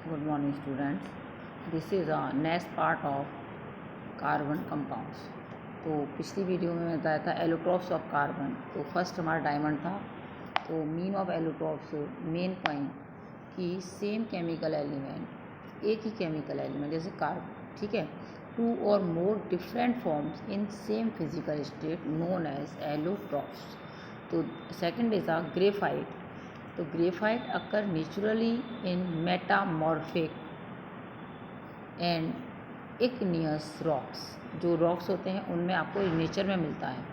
Good morning, students. This is a next part of carbon compounds. तो पिछली video में बताया था एलोट्रॉप्स ऑफ कार्बन। तो फर्स्ट हमारा डायमंड था। तो mean of allotropes main point कि सेम केमिकल एलिमेंट, एक ही केमिकल एलिमेंट जैसे कार्बन, ठीक है, टू और more different forms in same physical state known as allotropes. तो सेकंड इज अ ग्रेफाइट। तो graphite occur naturally in metamorphic and igneous rocks. जो रॉक्स होते हैं उनमें आपको नेचर में मिलता है,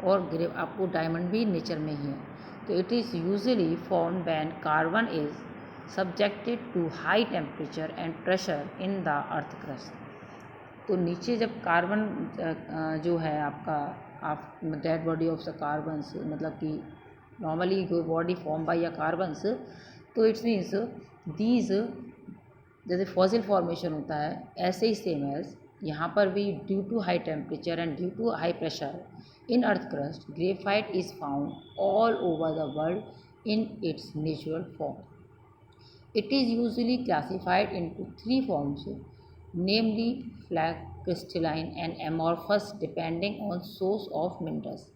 और आपको डायमंड भी नेचर में ही है। तो it is usually formed when carbon is subjected to high temperature and pressure in the earth crust. तो नीचे जब कार्बन जो है आपका आप dead body of the carbons, मतलब कि नॉर्मली बॉडी फॉर्म बाई या कार्बन्स, तो इट्स मीन्स दीज, जैसे फॉसिल फॉर्मेशन होता है ऐसे ही सेम एज यहाँ पर भी due to high temperature and due to high pressure in earth crust graphite is found all over the world in its natural form. It is usually classified into three forms, namely flat, crystalline and amorphous depending on source of minerals।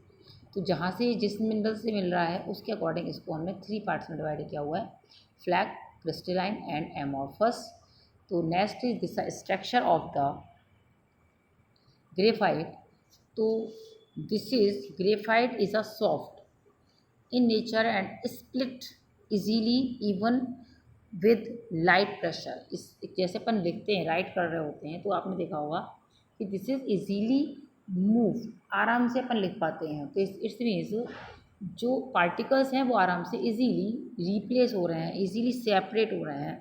तो जहाँ से जिस mineral से मिल रहा है उसके according इसको हमने थ्री पार्ट्स में डिवाइड किया हुआ है, फ्लैट, क्रिस्टलाइन एंड एमॉर्फस। तो next is this structure of the graphite. तो this is graphite is a soft in nature and split easily even with light pressure. इस जैसे अपन लिखते हैं, राइट कर रहे होते हैं, तो आपने देखा होगा कि दिस इज इजीली मूव, आराम से अपन लिख पाते हैं। तो इट्स मीन्स जो पार्टिकल्स हैं वो आराम से इजीली रिप्लेस हो रहे हैं, इजीली सेपरेट हो रहे हैं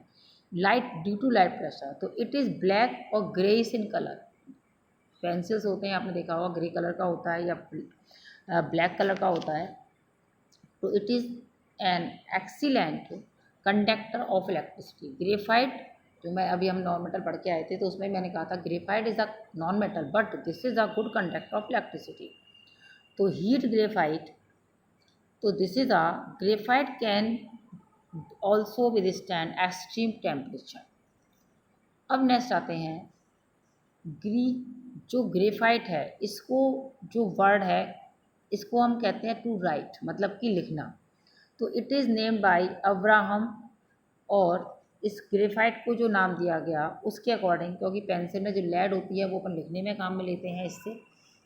light due to light pressure. तो इट इज़ ब्लैक और ग्रेइश इन कलर। पेंसिल्स होते हैं, आपने देखा होगा ग्रे कलर का होता है या ब्लैक कलर का होता है। तो it is an excellent conductor of electricity. Graphite, जो मैं अभी हम नॉन मेटल पढ़ के आए थे तो उसमें मैंने कहा था graphite is a non metal but this is a good conductor of electricity. तो हीट ग्रेफाइट, तो this is a graphite can also withstand extreme temperature. अब नेक्स्ट आते हैं ग्री। जो ग्रेफाइट है, इसको जो वर्ड है इसको हम कहते हैं टू राइट, मतलब कि लिखना। तो it is named by Abraham, और इस ग्रेफाइट को जो नाम दिया गया उसके अकॉर्डिंग, क्योंकि पेंसिल में जो लेड होती है वो अपन लिखने में काम में लेते हैं इससे,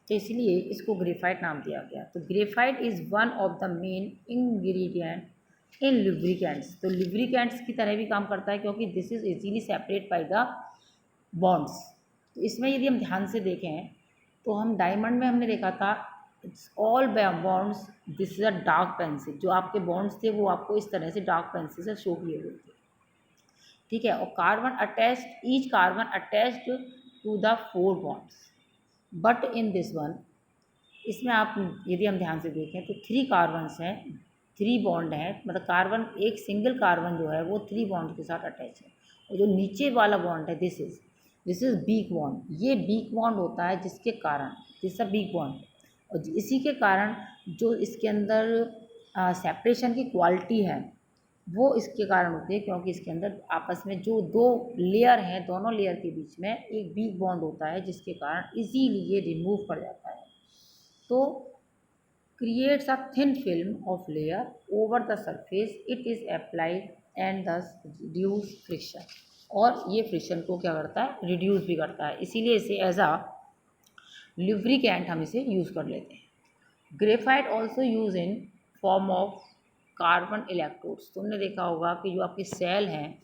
तो इसलिए इसको ग्रेफाइट नाम दिया गया। तो graphite is one of the main ingredient in lubricants. तो लुब्रिकेंट्स की तरह भी काम करता है क्योंकि this is easily separate by the bonds. तो इसमें यदि हम ध्यान से देखें तो हम डायमंड में हमने देखा था it's all bonds, this is a dark pencil. जो आपके बॉन्ड्स थे वो आपको इस तरह से डार्क पेंसिल से शो किए हुए थे, ठीक है। और carbon attached, each carbon attached to the four bonds, but in this one, इसमें आप यदि हम ध्यान से देखें तो थ्री कार्बन्स हैं, थ्री बॉन्ड हैं, मतलब कार्बन, एक सिंगल कार्बन जो है वो थ्री बॉन्ड के साथ अटैच है। और जो नीचे वाला बॉन्ड है दिस इज़ वीक बॉन्ड। ये वीक बॉन्ड होता है जिसके कारण, दिस अ वीक बॉन्ड, और इसी के कारण जो इसके अंदर सेपरेशन की क्वालिटी है वो इसके कारण होती है, क्योंकि इसके अंदर आपस में जो दो लेयर हैं, दोनों लेयर के बीच में एक वीक बॉन्ड होता है जिसके कारण इजीली ये रिमूव कर जाता है। तो creates a thin film of layer over the surface, it is applied and thus reduce friction। और ये फ्रिक्शन को क्या करता है, रिड्यूस भी करता है, इसीलिए इसे एज अ लुब्रिकेंट हम इसे यूज़ कर लेते हैं। Graphite also use in form of carbon electrodes. तुमने देखा होगा कि जो आपके सेल हैं,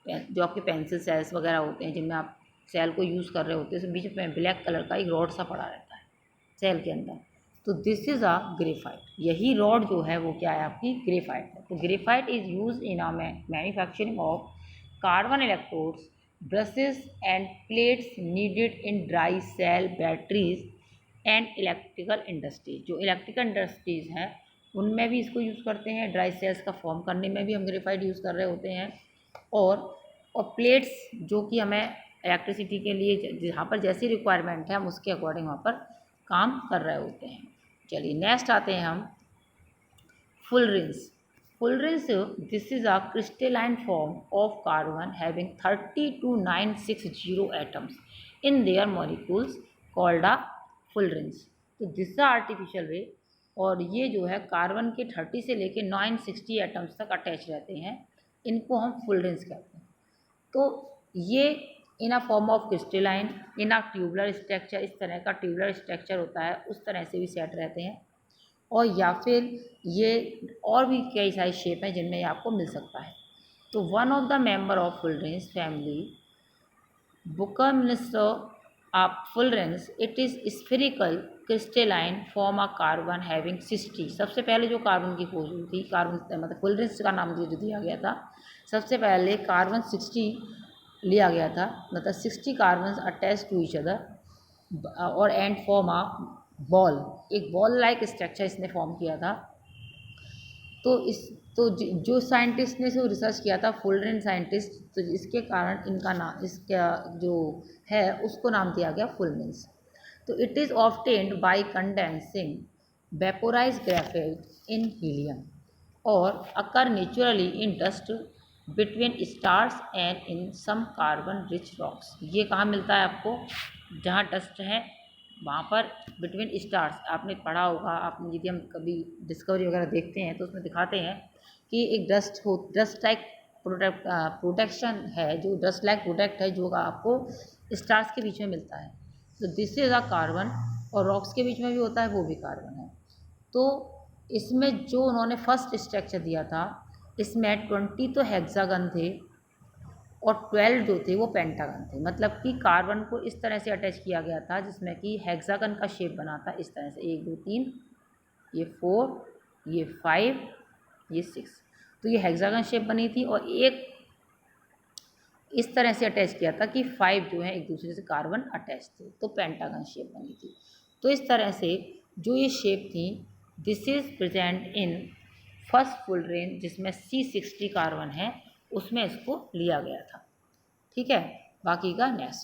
जो आपके पेंसिल सेल्स वगैरह होते हैं जिनमें आप सेल को यूज़ कर रहे होते हैं, उसमें बीच में ब्लैक कलर का एक रॉड सा पड़ा रहता है सेल के अंदर। तो दिस इज़ अ ग्रेफाइट। यही रॉड जो है वो क्या है, आपकी ग्रेफाइट है। तो graphite is use in a manufacturing of carbon electrodes, brushes and plates needed in dry cell batteries and electrical industries. जो इलेक्ट्रिकल इंडस्ट्रीज़ हैं उनमें भी इसको यूज़ करते हैं, ड्राई सेल्स का फॉर्म करने में भी हम ग्रेफाइट यूज़ कर रहे होते हैं। और प्लेट्स जो कि हमें इलेक्ट्रिसिटी के लिए जहाँ पर जैसी रिक्वायरमेंट है हम उसके अकॉर्डिंग वहाँ पर काम कर रहे होते हैं। चलिए नेक्स्ट आते हैं हम full rinse. fullerenes, this is a crystalline form of carbon having 32,960 atoms in their molecules called a fullerenes. तो दिस इज आर्टिफिशियल वे, और ये जो है कार्बन के 30 से लेके 960 एटम्स तक अटैच रहते हैं, इनको हम फुलरेंस कहते हैं। तो ये in a form of crystalline, in a tubular structure, इस तरह का ट्यूबुलर स्ट्रक्चर होता है, उस तरह से भी सेट रहते हैं, और या फिर ये और भी कई सारी शेप हैं जिनमें ये आपको मिल सकता है। तो one of the member of fullerenes family buckminster fullerenes, it is spherical crystalline form a carbon having 60। सबसे पहले जो कार्बन की खोज हुई थी, कार्बन मतलब फुलरेंस का नाम जो दिया गया था, सबसे पहले कार्बन 60 लिया गया था, मतलब 60 carbon attach to each other और एंड फॉर्म अ बॉल, एक बॉल लाइक स्ट्रक्चर इसने फॉर्म किया था। तो जो साइंटिस्ट ने जो रिसर्च किया था, फुलरेन साइंटिस्ट, तो इसके कारण इनका नाम, इसका जो है उसको नाम दिया गया फुलरेंस। तो it is obtained by condensing vaporise graphite in helium और occur naturally in dust between stars and in some carbon rich rocks. ये कहाँ मिलता है आपको? जहाँ डस्ट है वहाँ पर बिटवीन स्टार्स। आपने पढ़ा होगा, आप यदि हम कभी डिस्कवरी वगैरह देखते हैं तो उसमें दिखाते हैं कि एक डस्ट लाइक प्रोटेक्शन है, जो डस्ट लाइक प्रोडक्ट है जो आपको स्टार्स के बीच में मिलता है। तो दिस इज़ अ कार्बन, और रॉक्स के बीच में भी होता है, वो भी कार्बन है। तो इसमें जो उन्होंने फर्स्ट स्ट्रक्चर दिया था, इसमें 20 तो हेक्सागन थे और 12 जो थे वो पेंटागन थे। मतलब कि कार्बन को इस तरह से अटैच किया गया था जिसमें कि हेक्सागन का शेप बना था, इस तरह से 1 2 3, ये 4, ये 5, ये 6। तो ये हेक्सागन शेप बनी थी, और एक इस तरह से अटैच किया था कि 5 जो है एक दूसरे से कार्बन अटैच थे, तो पेंटागन शेप बनी थी। तो इस तरह से जो ये शेप थी, this is present in first fullerene जिसमें C60 कार्बन है, उसमें इसको लिया गया था। ठीक है, बाकी का नेक्स्ट।